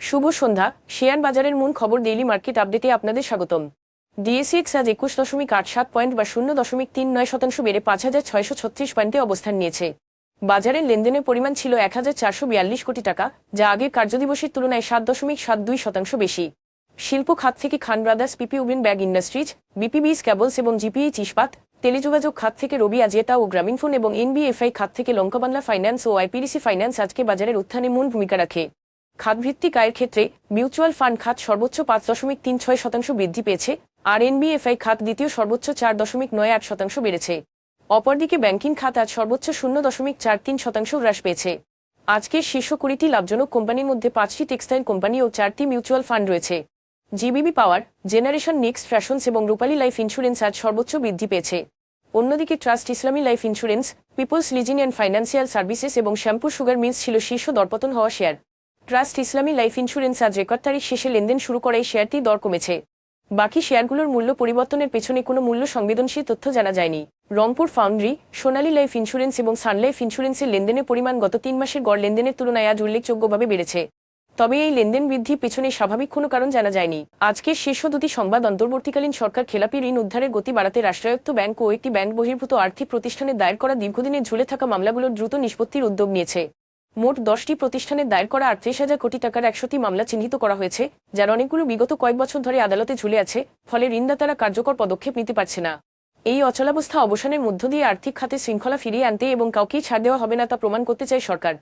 শুভ সন্ধ্যা। Share বাজারের মূল খবর ডেইলি মার্কেট আপডেটে আপনাদের স্বাগতম। ডিএসইএক্স আজ 21.87 পয়েন্ট বা 0.39% বেড়ে 5,636 পয়েন্টে অবস্থান নিয়েছে। বাজারের লেনদেনের পরিমাণ ছিল 1,442 কোটি টাকা, যা আগের কার্যদিবসের তুলনায় 7.72% বেশি। শিল্প খাত থেকে খান ব্রাদার্স, পিপি উবেন ব্যাগ ইন্ডাস্ট্রিজ, বিপিবিএস কেবলস এবং জিপিএইচ ইস্পাত, টেলিযোগাযোগ খাত থেকে রবি আজিয়েতা ও গ্রামীণফোন এবং এনবিএফআই খাত থেকে লঙ্কাবাংলা ফাইন্যান্স ও আইপিডিসি ফাইন্যান্স আজকে বাজারের উত্থানে মূল ভূমিকা রাখে। খাতভিত্তিক আয়ের ক্ষেত্রে মিউচুয়াল ফান্ড খাত সর্বোচ্চ 5.36% বৃদ্ধি পেয়েছে, আর এনবিএফআই খাত দ্বিতীয় সর্বোচ্চ 4.98% বেড়েছে। অপরদিকে ব্যাংকিং খাত আজ সর্বোচ্চ 0.43% হ্রাস পেয়েছে। আজকের শীর্ষ 20টি লাভজনক কোম্পানির মধ্যে 5টি টেক্সটাইল কোম্পানি ও 4টি মিউচুয়াল ফান্ড রয়েছে। জিবিবি পাওয়ার, জেনারেশন নেক্সট ফ্যাশনস এবং রূপালী লাইফ ইন্স্যুরেন্স আজ সর্বোচ্চ বৃদ্ধি পেয়েছে। অন্যদিকে trust Islami life insurance, peoples leasing and financial services এবং শ্যাম্পুর সুগার মিলস ছিল শীর্ষ দরপতন হওয়া share. Trust Islami life insurance আজ রেকর্ড তারিখ শেষে লেনদেন শুরু করে এই শেয়ারটি দর কমেছে। বাকি শেয়ারগুলোর মূল্য পরিবর্তনের পেছনে কোনো মূল্য সংবেদনশীল তথ্য জানা যায়নি। রংপুর ফাউন্ড্রি, সোনালী লাইফ ইন্স্যুরেন্স এবং সান লাইফ ইন্স্যুরেন্সের লেনদেনের পরিমাণ গত 3 মাসের গড় লেনদেনের তুলনায় আজ উল্লেখযোগ্যভাবে বেড়েছে। তবে এই লেনদেন বৃদ্ধির পেছনে স্বাভাবিক কোনো কারণ জানা যায়নি। আজকের শীর্ষ দুটি সংবাদ অন্তর্বর্তীকালীন সরকার খেলাপি ঋণ উদ্ধারের গতি বাড়াতে রাষ্ট্রায়ত্ত ব্যাংক ও একটি ব্যাংক বহির্ভূত আর্থিক প্রতিষ্ঠানের দায়ের করা দীর্ঘদিনের ঝুলে থাকা মামলাগুলোর দ্রুত নিষ্পত্তির উদ্যোগ নিয়েছে। মোট 10টি প্রতিষ্ঠানের দায়ের করা 38,000 কোটি টাকার 100টি মামলা চিহ্নিত করা হয়েছে, যার অনেকগুলো বিগত কয়েক বছর ধরে আদালতে ঝুলে আছে, ফলে ঋণদাতারা কার্যকর পদক্ষেপ নিতে পারছে না। এই অচলাবস্থা অবসানের মধ্য দিয়ে আর্থিক খাতে শৃঙ্খলা ফিরিয়ে আনতে এবং কাউকেই ছাড় দেওয়া হবে না তা প্রমাণ করতে চায় সরকার।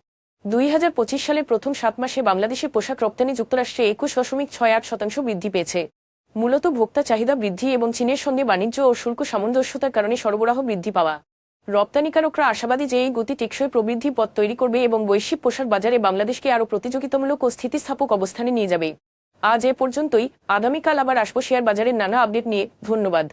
2025 সালের প্রথম 7 মাসে বাংলাদেশে পোশাক রপ্তানি যুক্তরাষ্ট্রে 21.68% বৃদ্ধি পেয়েছে। মূলত ভোক্তা চাহিদা বৃদ্ধি এবং চীনের সঙ্গে বাণিজ্য ও শুল্ক সামঞ্জস্যতার কারণে সরবরাহ বৃদ্ধি পাওয়া। রপ্তানিকারকরা আশাবাদী যে এই গতি টেকসই প্রবৃদ্ধি পথ তৈরি করবে এবং বৈশ্বিক পোশাক বাজারে বাংলাদেশকে আরও প্রতিযোগিতামূলক ও স্থিতিস্থাপক অবস্থানে নিয়ে যাবে। আজ এ পর্যন্তই। আগামীকাল আবার আসবো শেয়ার বাজারের নানা আপডেট নিয়ে। ধন্যবাদ।